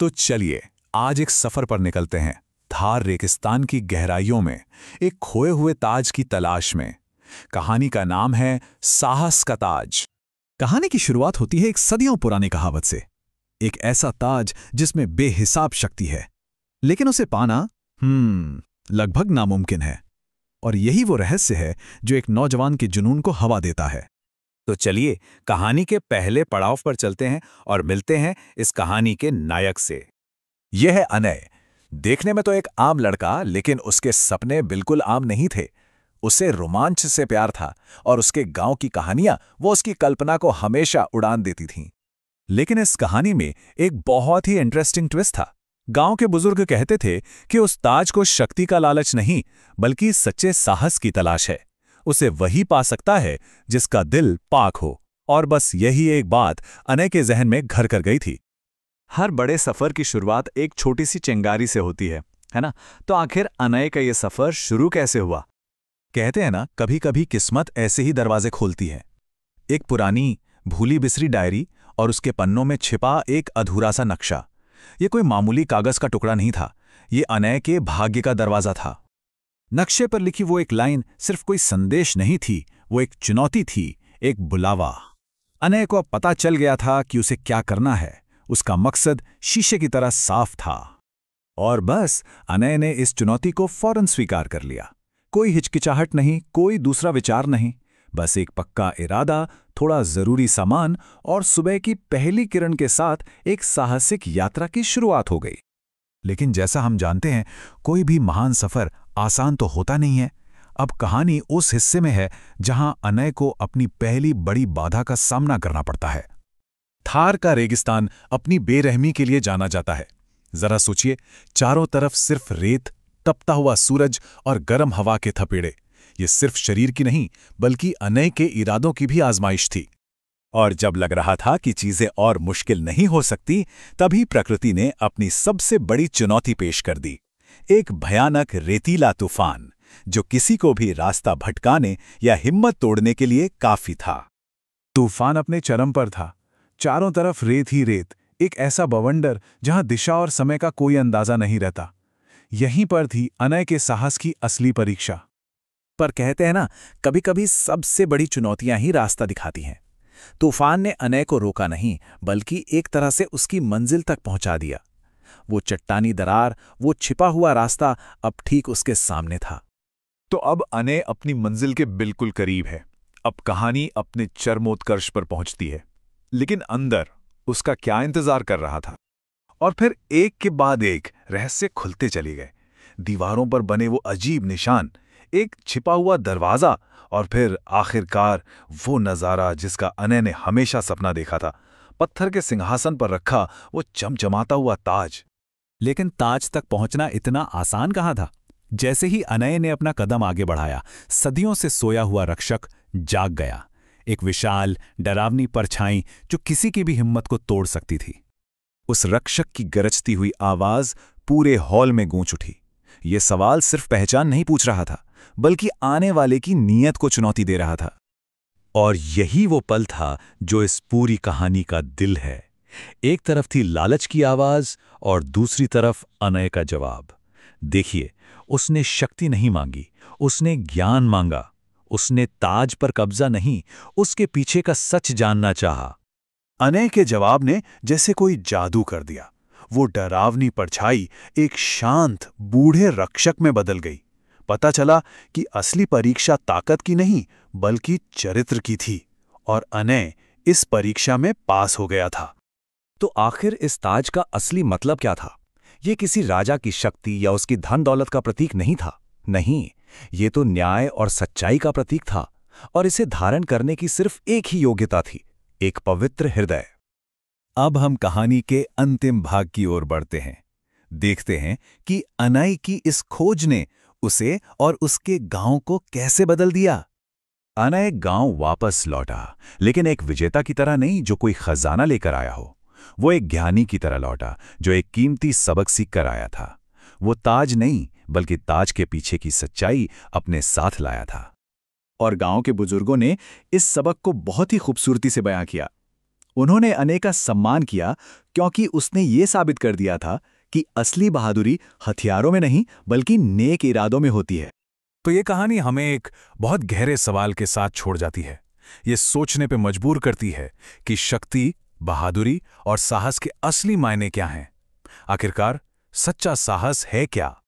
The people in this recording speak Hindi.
तो चलिए आज एक सफर पर निकलते हैं, थार रेगिस्तान की गहराइयों में, एक खोए हुए ताज की तलाश में। कहानी का नाम है साहस का ताज। कहानी की शुरुआत होती है एक सदियों पुरानी कहावत से। एक ऐसा ताज जिसमें बेहिसाब शक्ति है, लेकिन उसे पाना लगभग नामुमकिन है। और यही वो रहस्य है जो एक नौजवान के जुनून को हवा देता है। तो चलिए कहानी के पहले पड़ाव पर चलते हैं और मिलते हैं इस कहानी के नायक से। यह है अनय। देखने में तो एक आम लड़का, लेकिन उसके सपने बिल्कुल आम नहीं थे। उसे रोमांच से प्यार था और उसके गांव की कहानियां वो उसकी कल्पना को हमेशा उड़ान देती थीं। लेकिन इस कहानी में एक बहुत ही इंटरेस्टिंग ट्विस्ट था। गांव के बुजुर्ग कहते थे कि उस ताज को शक्ति का लालच नहीं, बल्कि सच्चे साहस की तलाश है। उसे वही पा सकता है जिसका दिल पाक हो। और बस यही एक बात अनय के जहन में घर कर गई थी। हर बड़े सफर की शुरुआत एक छोटी सी चिंगारी से होती है ना? तो आखिर अनय का ये सफर शुरू कैसे हुआ? कहते हैं ना, कभी कभी किस्मत ऐसे ही दरवाजे खोलती है। एक पुरानी भूली बिसरी डायरी और उसके पन्नों में छिपा एक अधूरा सा नक्शा। ये कोई मामूली कागज का टुकड़ा नहीं था, ये अनय के भाग्य का दरवाजा था। नक्शे पर लिखी वो एक लाइन सिर्फ कोई संदेश नहीं थी, वो एक चुनौती थी, एक बुलावा। अनय को अब पता चल गया था कि उसे क्या करना है। उसका मकसद शीशे की तरह साफ था। और बस अनय ने इस चुनौती को फौरन स्वीकार कर लिया। कोई हिचकिचाहट नहीं, कोई दूसरा विचार नहीं, बस एक पक्का इरादा, थोड़ा जरूरी सामान और सुबह की पहली किरण के साथ एक साहसिक यात्रा की शुरुआत हो गई। लेकिन जैसा हम जानते हैं, कोई भी महान सफर आसान तो होता नहीं है। अब कहानी उस हिस्से में है जहां अनय को अपनी पहली बड़ी बाधा का सामना करना पड़ता है। थार का रेगिस्तान अपनी बेरहमी के लिए जाना जाता है। जरा सोचिए, चारों तरफ सिर्फ रेत, तपता हुआ सूरज और गर्म हवा के थपेड़े। ये सिर्फ शरीर की नहीं, बल्कि अनय के इरादों की भी आजमाइश थी। और जब लग रहा था कि चीजें और मुश्किल नहीं हो सकती, तभी प्रकृति ने अपनी सबसे बड़ी चुनौती पेश कर दी। एक भयानक रेतीला तूफान, जो किसी को भी रास्ता भटकाने या हिम्मत तोड़ने के लिए काफी था। तूफान अपने चरम पर था। चारों तरफ रेत ही रेत, एक ऐसा बवंडर जहां दिशा और समय का कोई अंदाजा नहीं रहता। यहीं पर थी अनय के साहस की असली परीक्षा। पर कहते हैं ना, कभी कभी सबसे बड़ी चुनौतियां ही रास्ता दिखाती हैं। तूफान ने अनय को रोका नहीं, बल्कि एक तरह से उसकी मंजिल तक पहुंचा दिया। वो चट्टानी दरार, वो छिपा हुआ रास्ता अब ठीक उसके सामने था। तो अब अनय अपनी मंजिल के बिल्कुल करीब है। अब कहानी अपने चरमोत्कर्ष पर पहुंचती है। लेकिन अंदर उसका क्या इंतजार कर रहा था? और फिर एक के बाद एक रहस्य खुलते चले गए। दीवारों पर बने वो अजीब निशान, एक छिपा हुआ दरवाजा, और फिर आखिरकार वो नजारा जिसका अनय ने हमेशा सपना देखा था। पत्थर के सिंहासन पर रखा वो चमचमाता हुआ ताज। लेकिन ताज तक पहुंचना इतना आसान कहाँ था। जैसे ही अनय ने अपना कदम आगे बढ़ाया, सदियों से सोया हुआ रक्षक जाग गया। एक विशाल, डरावनी परछाई जो किसी की भी हिम्मत को तोड़ सकती थी। उस रक्षक की गरजती हुई आवाज पूरे हॉल में गूंज उठी। ये सवाल सिर्फ पहचान नहीं पूछ रहा था, बल्कि आने वाले की नीयत को चुनौती दे रहा था। और यही वो पल था जो इस पूरी कहानी का दिल है। एक तरफ थी लालच की आवाज और दूसरी तरफ अनय का जवाब। देखिए, उसने शक्ति नहीं मांगी, उसने ज्ञान मांगा। उसने ताज पर कब्जा नहीं, उसके पीछे का सच जानना चाहा। अनय के जवाब ने जैसे कोई जादू कर दिया। वो डरावनी परछाई एक शांत, बूढ़े रक्षक में बदल गई। पता चला कि असली परीक्षा ताकत की नहीं, बल्कि चरित्र की थी। और अनय इस परीक्षा में पास हो गया था। तो आखिर इस ताज का असली मतलब क्या था? ये किसी राजा की शक्ति या उसकी धन दौलत का प्रतीक नहीं था। नहीं, ये तो न्याय और सच्चाई का प्रतीक था। और इसे धारण करने की सिर्फ एक ही योग्यता थी, एक पवित्र हृदय। अब हम कहानी के अंतिम भाग की ओर बढ़ते हैं। देखते हैं कि अनय की इस खोज ने उसे और उसके गांव को कैसे बदल दिया। अनय गांव वापस लौटा, लेकिन एक विजेता की तरह नहीं जो कोई खजाना लेकर आया हो। वो एक ज्ञानी की तरह लौटा जो एक कीमती सबक सीख कर आया था। वो ताज नहीं, बल्कि ताज के पीछे की सच्चाई अपने साथ लाया था। और गांव के बुजुर्गों ने इस सबक को बहुत ही खूबसूरती से बयां किया। उन्होंने अनय का सम्मान किया क्योंकि उसने ये साबित कर दिया था कि असली बहादुरी हथियारों में नहीं बल्कि नेक इरादों में होती है। तो ये कहानी हमें एक बहुत गहरे सवाल के साथ छोड़ जाती है। ये सोचने पे मजबूर करती है कि शक्ति, बहादुरी और साहस के असली मायने क्या हैं। आखिरकार सच्चा साहस है क्या?